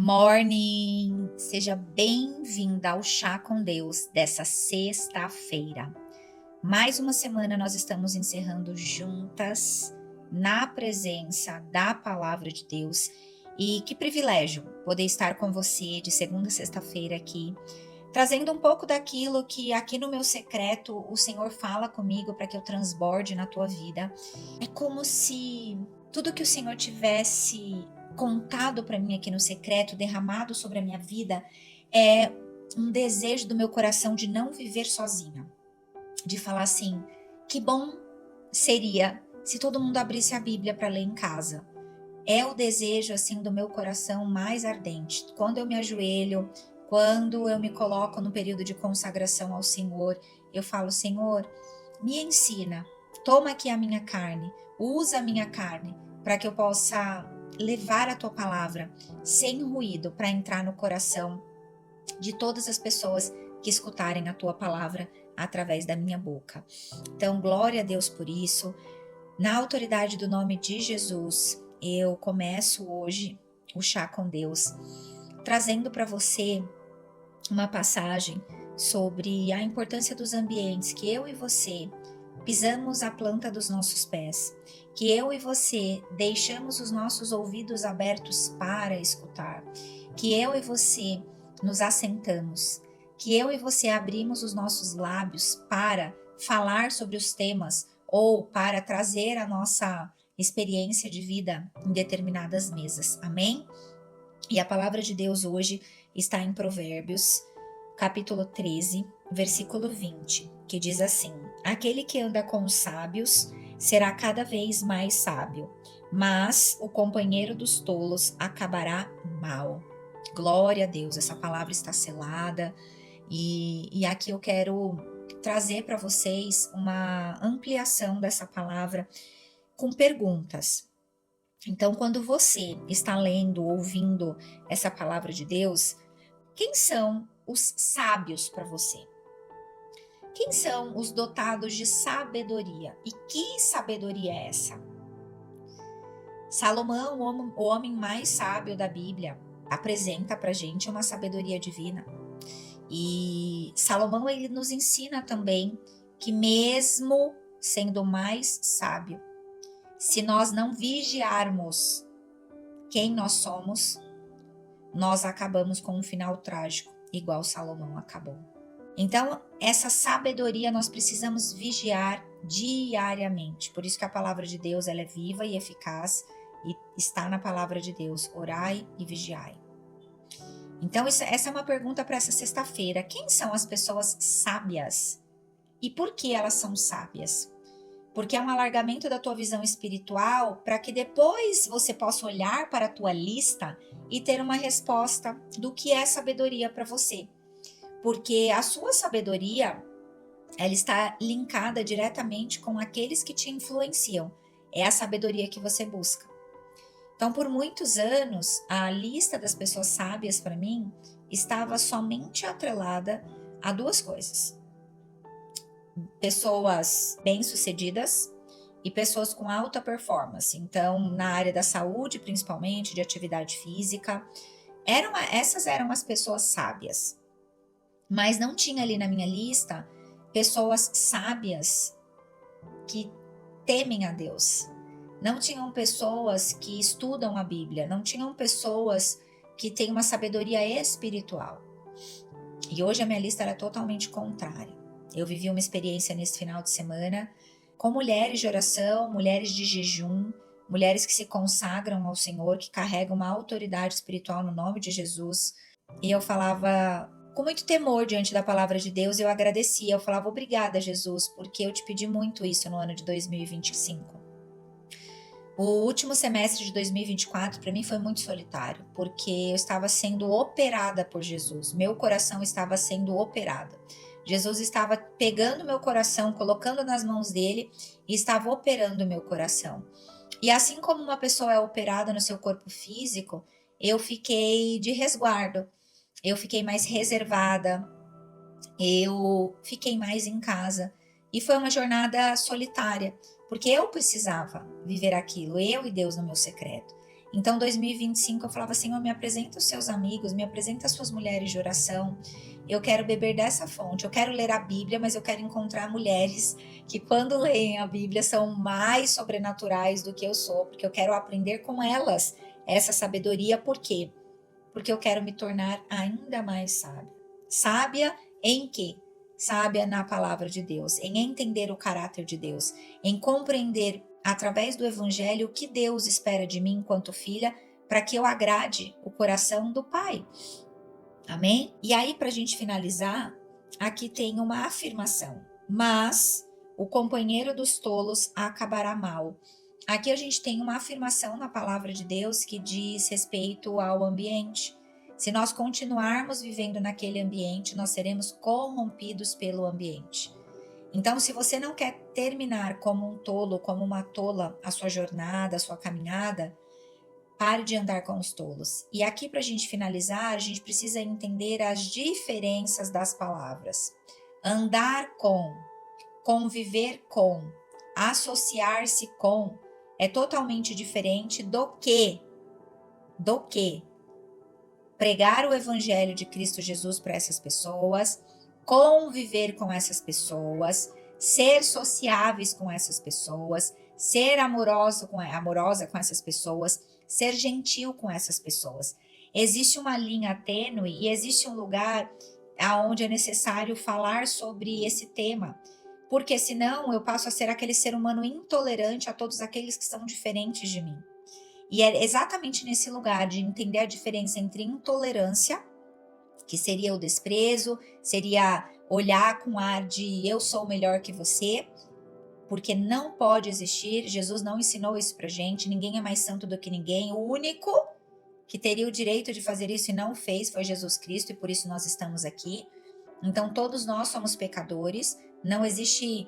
Morning! Seja bem-vinda ao Chá com Deus dessa sexta-feira. Mais uma semana nós estamos encerrando juntas na presença da Palavra de Deus. E que privilégio poder estar com você de segunda a sexta-feira aqui, trazendo um pouco daquilo que aqui no meu secreto o Senhor fala comigo para que eu transborde na tua vida. É como se tudo que o Senhor tivesse contado para mim aqui no secreto, derramado sobre a minha vida, é um desejo do meu coração de não viver sozinha. De falar assim, que bom seria se todo mundo abrisse a Bíblia para ler em casa. É o desejo assim do meu coração mais ardente. Quando eu me ajoelho, quando eu me coloco no período de consagração ao Senhor, eu falo, Senhor, me ensina, toma aqui a minha carne, usa a minha carne, para que eu possa levar a tua palavra sem ruído para entrar no coração de todas as pessoas que escutarem a tua palavra através da minha boca. Então, glória a Deus por isso. Na autoridade do nome de Jesus, eu começo hoje o Chá com Deus, trazendo para você uma passagem sobre a importância dos ambientes que eu e você pisamos a planta dos nossos pés, que eu e você deixamos os nossos ouvidos abertos para escutar, que eu e você nos assentamos, que eu e você abrimos os nossos lábios para falar sobre os temas ou para trazer a nossa experiência de vida em determinadas mesas. Amém? E a palavra de Deus hoje está em Provérbios, capítulo 13, versículo 20, que diz assim: aquele que anda com os sábios será cada vez mais sábio, mas o companheiro dos tolos acabará mal. Glória a Deus, essa palavra está selada e aqui eu quero trazer para vocês uma ampliação dessa palavra com perguntas. Então, quando você está lendo, ouvindo essa palavra de Deus, quem são os sábios para você? Quem são os dotados de sabedoria? E que sabedoria é essa? Salomão, o homem mais sábio da Bíblia, apresenta para a gente uma sabedoria divina. E Salomão, ele nos ensina também que mesmo sendo mais sábio, se nós não vigiarmos quem nós somos, nós acabamos com um final trágico, igual Salomão acabou. Então, essa sabedoria nós precisamos vigiar diariamente. Por isso que a palavra de Deus ela é viva e eficaz e está na palavra de Deus. Orai e vigiai. Então, essa é uma pergunta para essa sexta-feira. Quem são as pessoas sábias? E por que elas são sábias? Porque é um alargamento da tua visão espiritual para que depois você possa olhar para a tua lista e ter uma resposta do que é sabedoria para você. Porque a sua sabedoria, ela está linkada diretamente com aqueles que te influenciam. É a sabedoria que você busca. Então, por muitos anos, a lista das pessoas sábias para mim estava somente atrelada a duas coisas: pessoas bem-sucedidas e pessoas com alta performance. Então, na área da saúde, principalmente, de atividade física, essas eram as pessoas sábias. Mas não tinha ali na minha lista pessoas sábias que temem a Deus. Não tinham pessoas que estudam a Bíblia, não tinham pessoas que têm uma sabedoria espiritual. E hoje a minha lista era totalmente contrária. Eu vivi uma experiência nesse final de semana com mulheres de oração, mulheres de jejum, mulheres que se consagram ao Senhor, que carregam uma autoridade espiritual no nome de Jesus. E eu falava com muito temor diante da palavra de Deus, eu agradecia, eu falava obrigada, Jesus, porque eu te pedi muito isso no ano de 2025. O último semestre de 2024 para mim foi muito solitário, porque eu estava sendo operada por Jesus, meu coração estava sendo operado. Jesus estava pegando meu coração, colocando nas mãos dele e estava operando meu coração. E assim como uma pessoa é operada no seu corpo físico, eu fiquei de resguardo, eu fiquei mais reservada, eu fiquei mais em casa. E foi uma jornada solitária, porque eu precisava viver aquilo, eu e Deus no meu secreto. Então, 2025 eu falava, Senhor, me apresenta os seus amigos, me apresenta as suas mulheres de oração. Eu quero beber dessa fonte, eu quero ler a Bíblia, mas eu quero encontrar mulheres que quando leem a Bíblia são mais sobrenaturais do que eu sou, porque eu quero aprender com elas essa sabedoria. Por quê? Porque eu quero me tornar ainda mais sábia. Sábia em quê? Sábia na palavra de Deus, em entender o caráter de Deus, em compreender através do Evangelho o que Deus espera de mim enquanto filha, para que eu agrade o coração do Pai. Amém? E aí, para a gente finalizar, aqui tem uma afirmação. Mas o companheiro dos tolos acabará mal. Aqui a gente tem uma afirmação na palavra de Deus que diz respeito ao ambiente. Se nós continuarmos vivendo naquele ambiente, nós seremos corrompidos pelo ambiente. Então, se você não quer terminar como um tolo, como uma tola, a sua jornada, a sua caminhada, pare de andar com os tolos. E aqui, para a gente finalizar, a gente precisa entender as diferenças das palavras. Andar com, conviver com, associar-se com, é totalmente diferente do que pregar o evangelho de Cristo Jesus para essas pessoas, conviver com essas pessoas, ser sociáveis com essas pessoas, ser amorosa com essas pessoas, ser gentil com essas pessoas. Existe uma linha tênue e existe um lugar onde é necessário falar sobre esse tema, porque senão eu passo a ser aquele ser humano intolerante a todos aqueles que são diferentes de mim. E é exatamente nesse lugar de entender a diferença entre intolerância, que seria o desprezo, seria olhar com ar de eu sou melhor que você, porque não pode existir, Jesus não ensinou isso pra gente, ninguém é mais santo do que ninguém, o único que teria o direito de fazer isso e não fez foi Jesus Cristo, e por isso nós estamos aqui. Então todos nós somos pecadores, não existe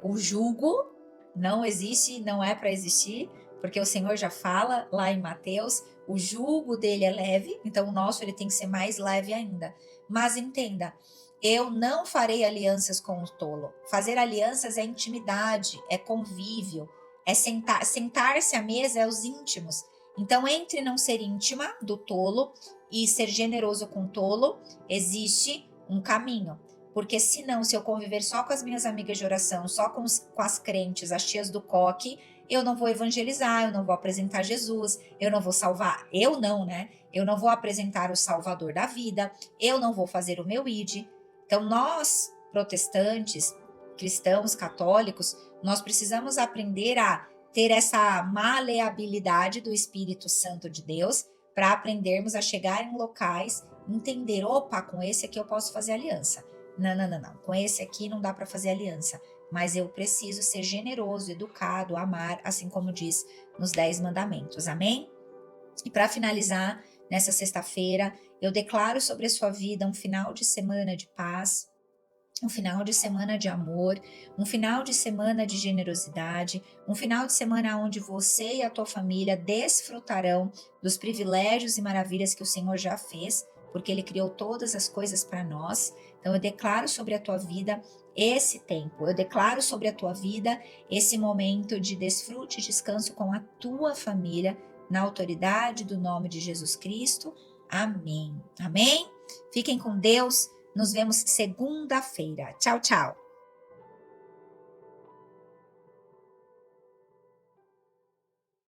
o jugo, não existe, não é para existir, porque o Senhor já fala lá em Mateus, o jugo dele é leve, então o nosso ele tem que ser mais leve ainda. Mas entenda, eu não farei alianças com o tolo. Fazer alianças é intimidade, é convívio, é sentar-se à mesa é os íntimos. Então, entre não ser íntima do tolo e ser generoso com o tolo, existe um caminho. Porque senão, se eu conviver só com as minhas amigas de oração, só com as crentes, as tias do coque, eu não vou evangelizar, eu não vou apresentar Jesus, eu não vou salvar, eu não vou apresentar o Salvador da vida, eu não vou fazer o meu id. Então, nós, protestantes, cristãos, católicos, nós precisamos aprender a ter essa maleabilidade do Espírito Santo de Deus para aprendermos a chegar em locais, entender, opa, com esse aqui eu posso fazer aliança. Não, com esse aqui não dá para fazer aliança, mas eu preciso ser generoso, educado, amar, assim como diz nos 10 mandamentos, amém? E para finalizar, nessa sexta-feira, eu declaro sobre a sua vida um final de semana de paz, um final de semana de amor, um final de semana de generosidade, um final de semana onde você e a tua família desfrutarão dos privilégios e maravilhas que o Senhor já fez, porque Ele criou todas as coisas para nós. Então eu declaro sobre a tua vida esse tempo, eu declaro sobre a tua vida esse momento de desfrute e descanso com a tua família, na autoridade do nome de Jesus Cristo. Amém. Amém? Fiquem com Deus. Nos vemos segunda-feira. Tchau, tchau.